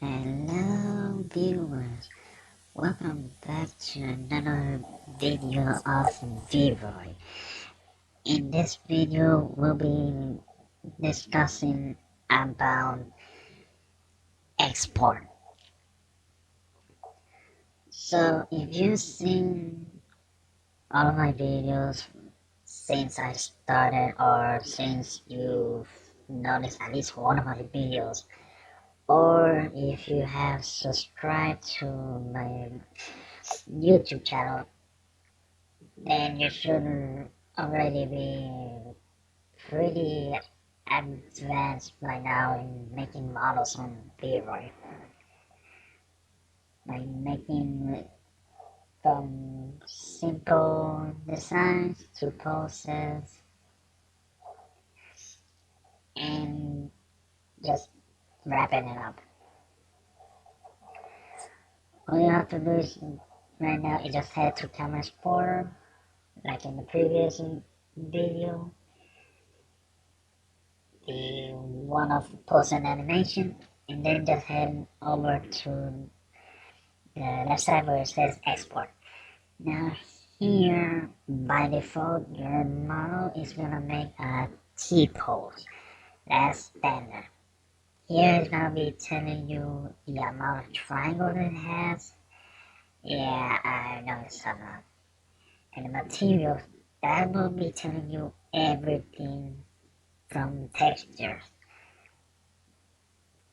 Hello viewers, welcome back to another video of Vroid. In this video we'll be discussing about export. So if you've seen all of my videos since I started, or since you've noticed at least one of my videos, or if you have subscribed to my YouTube channel, then you should already be pretty advanced by now in making models on Vroid. Like making from simple designs to poses and just wrapping it up. All you have to do is right now is just head to Camera Explorer like in the previous video, the one of pose and animation, and then just head over to the left side where it says export. Now here by default your model is gonna make a T-pose. That's standard. Here it's gonna be telling you the amount of triangle it has. Yeah, I know it's a lot. And the materials, that will be telling you everything from textures.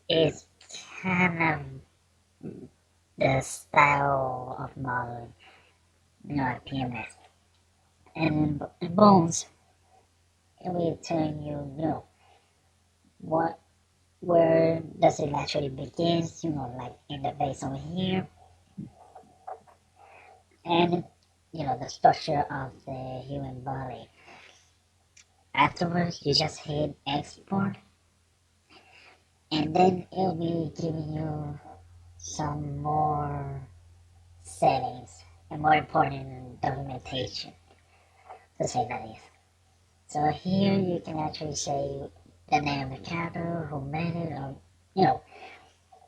It's kind of the style of modeling, like PMS. And in bones, it will tell you, where does it actually begin, like in the base over here. And, the structure of the human body. Afterwards, you just hit export, and then it'll be giving you some more settings and more important documentation, to say that is. So here you can actually say the name of the character, who made it, or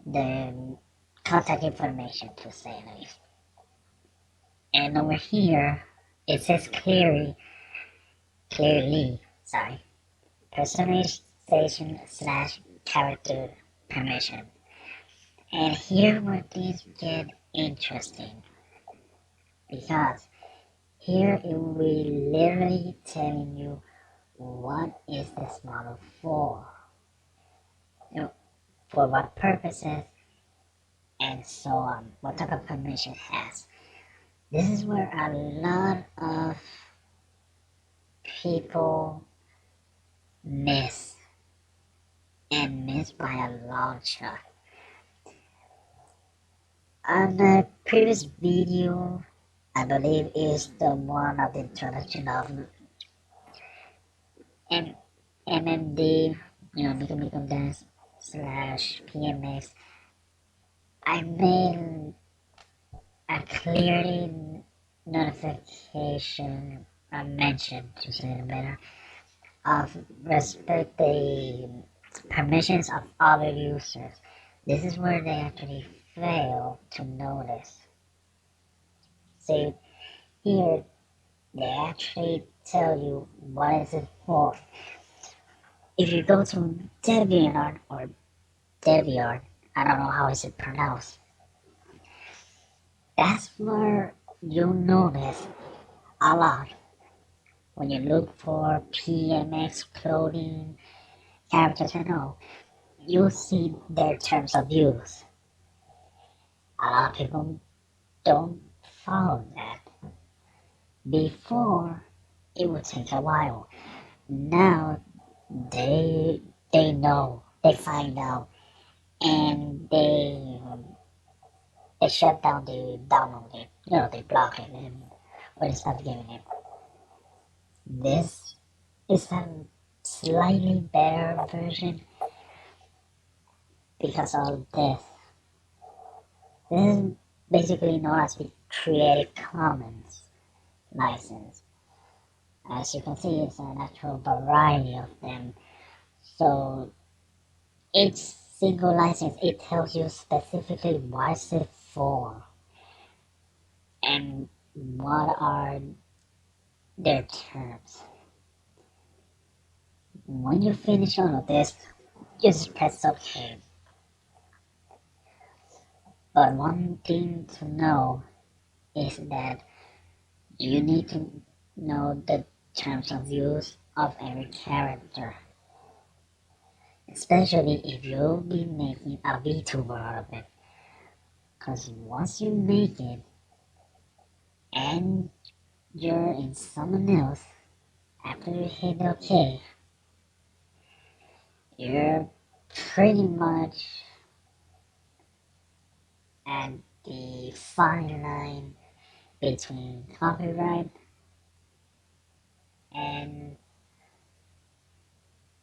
the contact information, to say that is. And over here it says clearly, personalization / character permission. And here where things get interesting, because here it will be literally telling you what is this model for, for what purposes, and so on, what type of permission it has. This is where a lot of people miss, and miss by a long shot. On the previous video, I believe is the one of the introduction of MMD, Miko Dance / PMX, I made a clearly notification, a mention, to say it better, of respect the permissions of other users. This is where they actually fail to notice. See, here they actually tell you what is it for. If you go to DeviantArt, or Deviant, I don't know how is it pronounced, that's where you'll notice a lot. When you look for PMX clothing, characters and all, you'll see their terms of use. A lot of people don't follow that. Before, it would take a while. Now, they know, they find out, and they shut down the download it, they block it, or they stop giving it. This is a slightly better version because of this. This is basically known as the Creative Commons license. As you can see, it's a natural variety of them. So it's single license, it tells you specifically what's it for and what are their terms. When you finish all of this, just press OK. But one thing to know is that you need to know the terms of use of every character, especially if you'll be making a VTuber out of it. Because once you make it and you're in someone else, after you hit OK, you're pretty much at the fine line between copyright and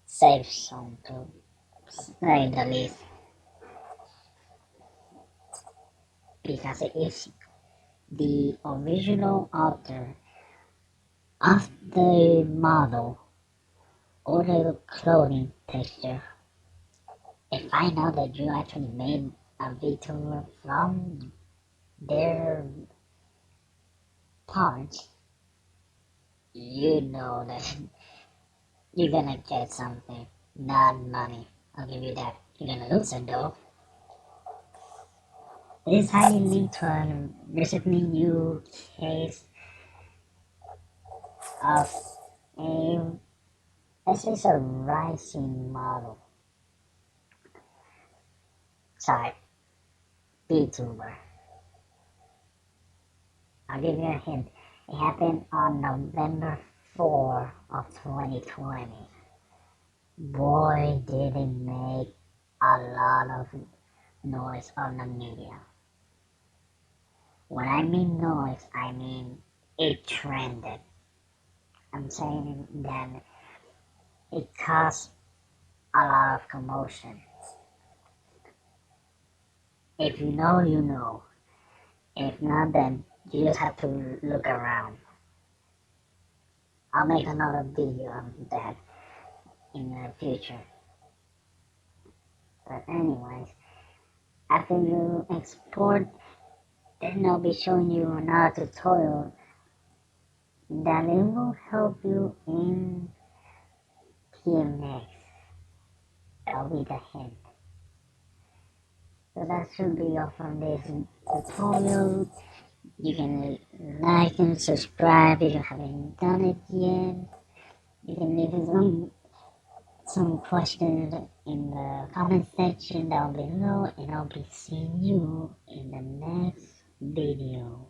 safe zone, to say the least, because if the original author of the model or the clothing texture, if I know that you actually made a VTuber from their parts, you know that you're gonna get something, not money. I'll give you that. You're gonna lose it though. This highly linked to a recently new case of a, this is a rising model. Sorry, VTuber. I'll give you a hint. It happened on November 4 of 2020. Boy, did it make a lot of noise on the media. When I mean noise, I mean it trended. I'm saying that it caused a lot of commotion. If you know, you know. If not, then you just have to look around. I'll make another video on that in the future. But anyways, after you export, then I'll be showing you another tutorial that it will help you in PMX. That'll be the hint. So that should be all from this tutorial. You can like and subscribe if you haven't done it yet. You can leave some questions in the comment section down below, and I'll be seeing you in the next video.